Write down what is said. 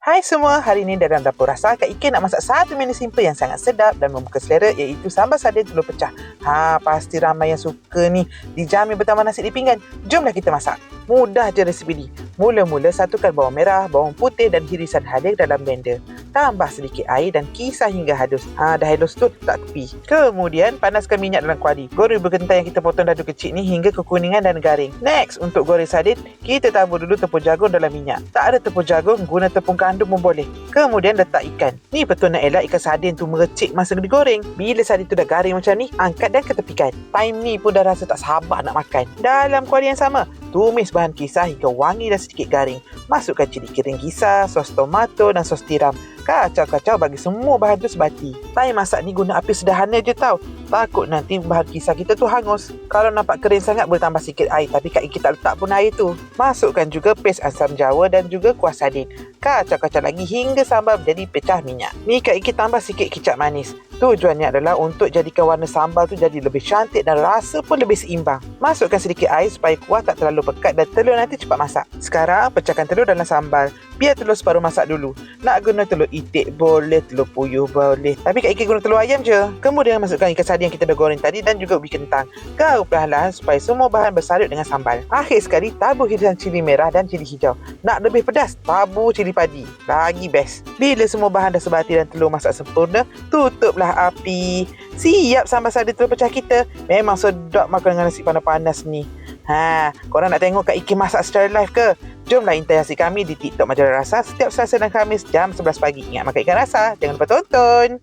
Hai semua, hari ini dalam dapur rasa Kak Ika nak masak satu menu simple yang sangat sedap dan membuka selera, iaitu sambal sardin telur pecah. Pasti ramai yang suka ni, dijamin bertambah nasi di pinggan. Jomlah kita masak. Mudah je resipi ni. Mula-mula satukan bawang merah, bawang putih dan hirisan halia dalam blender. Tambah sedikit air dan kisar hingga halus. Dah halus tu letak tepi. Kemudian panaskan minyak dalam kuali. Goreng berkentang yang kita potong dadu kecil ni hingga kekuningan dan garing. Next, untuk goreng sardin, kita tabur dulu tepung jagung dalam minyak. Tak ada tepung jagung, guna tepung kandung pun boleh. Kemudian letak ikan. Ni betul nak elak ikan sardin tu merecik masa digoreng. Bila sardin tu dah garing macam ni, angkat dan ketepikan. Time ni pun dah rasa tak sabar nak makan. Dalam kuali yang sama, tumis bahan kisar hingga wangi dan sedikit garing. Masukkan cili kering kisar, sos tomato dan sos tiram. Kacau-kacau bagi semua bahan tu sebati. Time masak ni guna api sederhana je tau. Takut nanti bahan kisar kita tu hangus. Kalau nampak kering sangat boleh tambah sikit air, tapi Kak Ika tak letak pun air tu. Masukkan juga pes asam jawa dan juga kuah sardin. Kacau-kacau lagi hingga sambal menjadi pecah minyak. Ni Kak Ika tambah sikit kicap manis. Tujuannya adalah untuk jadikan warna sambal tu jadi lebih cantik dan rasa pun lebih seimbang. Masukkan sedikit air supaya kuah tak terlalu pekat dan telur nanti cepat masak. Sekarang pecahkan telur dalam sambal. Biar telur separuh masak dulu. Nak guna telur itik boleh, telur puyuh boleh. Tapi Kak Ika guna telur ayam je. Kemudian masukkan ikan sardin yang kita dah goreng tadi dan juga ubi kentang. Garuk perlahan-lahan supaya semua bahan bersadut dengan sambal. Akhir sekali tabur hirisan cili merah dan cili hijau. Nak lebih pedas, tabur cili padi. Lagi best. Bila semua bahan dah sebati dan telur masak sempurna, tutuplah api. Siap sambal sardin telur pecah kita. Memang sedap makan dengan nasi panas-panas ni. Korang nak tengok Kak Ika masak secara live ke? Jomlah interaksi kami di TikTok Majalah Rasa setiap Selasa dan Khamis jam 11 pagi. Ingat makan ikan rasa, jangan lupa tonton.